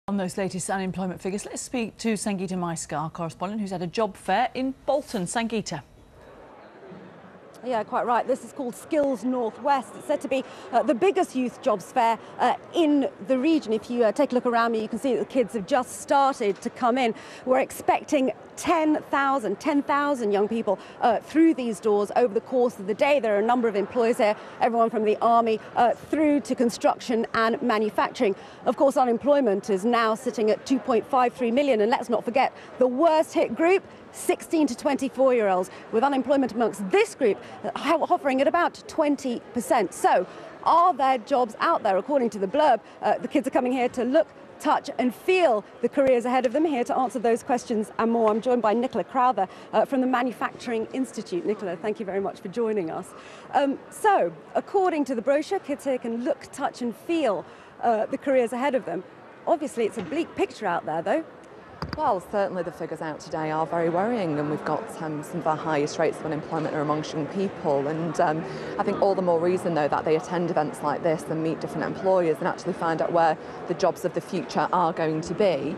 On those latest unemployment figures, let's speak to Sangeeta Maiska, our correspondent, who's at a job fair in Bolton. Sangeeta. Yeah, quite right. This is called Skills Northwest. It's said to be the biggest youth jobs fair in the region. If you take a look around me, you can see that the kids have just started to come in. We're expecting 10,000 young people through these doors over the course of the day. There are a number of employers here, everyone from the army through to construction and manufacturing. Of course, unemployment is now sitting at 2.53 million. And let's not forget, the worst hit group, 16 to 24-year-olds, with unemployment amongst this group hovering at about 20%. So are there jobs out there? According to the blurb, the kids are coming here to look, touch and feel the careers ahead of them. Here to answer those questions and more, I'm joined by Nicola Crowther from the Manufacturing Institute. Nicola, thank you very much for joining us. So, according to the brochure, kids here can look, touch and feel the careers ahead of them. Obviously, it's a bleak picture out there, though. Well, certainly the figures out today are very worrying, and we've got some of our highest rates of unemployment are amongst young people. And I think all the more reason, though, that they attend events like this and meet different employers and actually find out where the jobs of the future are going to be.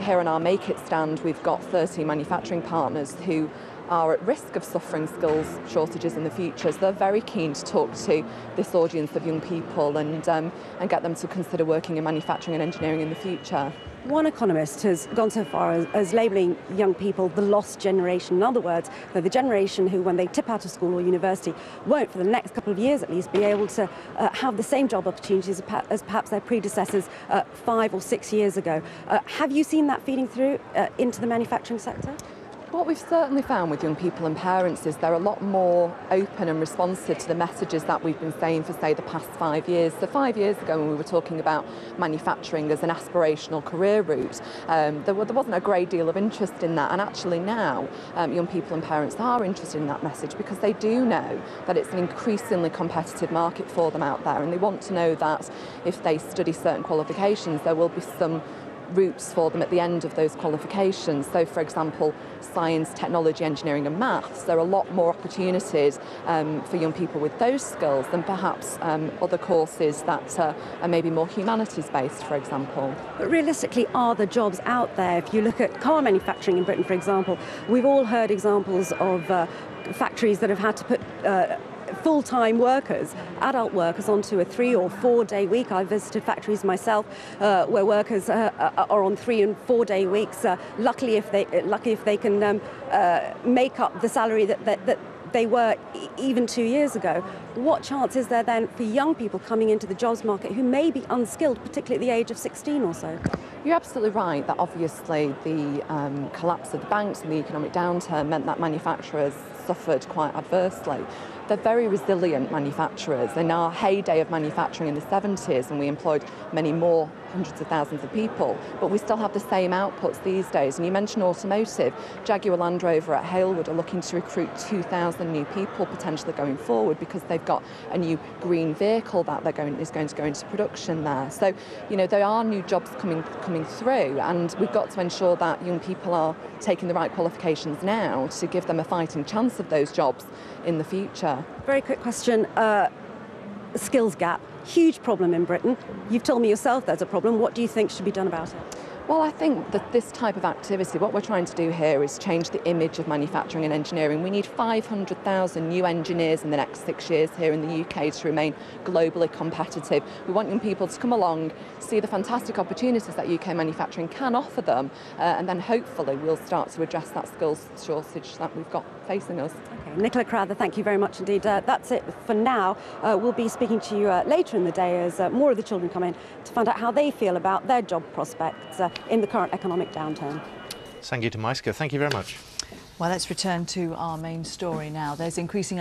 Here on our Make It stand, we've got 30 manufacturing partners who are at risk of suffering skills shortages in the future. So they're very keen to talk to this audience of young people and get them to consider working in manufacturing and engineering in the future. One economist has gone so far as labelling young people the lost generation. In other words, they're the generation who, when they tip out of school or university, won't, for the next couple of years at least, be able to have the same job opportunities as perhaps their predecessors 5 or 6 years ago. Have you seen that feeding through into the manufacturing sector? What we've certainly found with young people and parents is they're a lot more open and responsive to the messages that we've been saying for, say, the past 5 years. So 5 years ago, when we were talking about manufacturing as an aspirational career route, there wasn't a great deal of interest in that. And actually now, young people and parents are interested in that message because they do know that it's an increasingly competitive market for them out there. And they want to know that if they study certain qualifications, there will be some routes for them at the end of those qualifications. So, for example, science, technology, engineering and maths, there are a lot more opportunities for young people with those skills than perhaps other courses that are maybe more humanities based, for example. But realistically, are the jobs out there? If you look at car manufacturing in Britain, for example, we've all heard examples of factories that have had to put full-time workers, adult workers, onto a 3 or 4 day week. I've visited factories myself where workers are on 3 and 4 day weeks. Lucky if they can make up the salary that they were even 2 years ago. What chance is there then for young people coming into the jobs market who may be unskilled, particularly at the age of 16 or so? You're absolutely right that obviously the collapse of the banks and the economic downturn meant that manufacturers suffered quite adversely. They're very resilient manufacturers. In our heyday of manufacturing in the 70s, and we employed many more, hundreds of thousands of people, but we still have the same outputs these days. And you mentioned automotive. Jaguar Land Rover at Halewood are looking to recruit 2,000 new people potentially going forward because they've got a new green vehicle that is going to go into production there. So, you know, there are new jobs coming through, and we've got to ensure that young people are taking the right qualifications now to give them a fighting chance of those jobs in the future. Very quick question. Skills gap, huge problem in Britain. You've told me yourself there's a problem. What do you think should be done about it? Well, I think that this type of activity, what we're trying to do here is change the image of manufacturing and engineering. We need 500,000 new engineers in the next 6 years here in the UK to remain globally competitive. We want young people to come along, see the fantastic opportunities that UK manufacturing can offer them, and then hopefully we'll start to address that skills shortage that we've got facing us. Okay, Nicola Crowther, thank you very much indeed. That's it for now. We'll be speaking to you later in the day as more of the children come in to find out how they feel about their job prospects in the current economic downturn. Sangeeta Maiska, thank you very much. Well, let's return to our main story now. There's increasing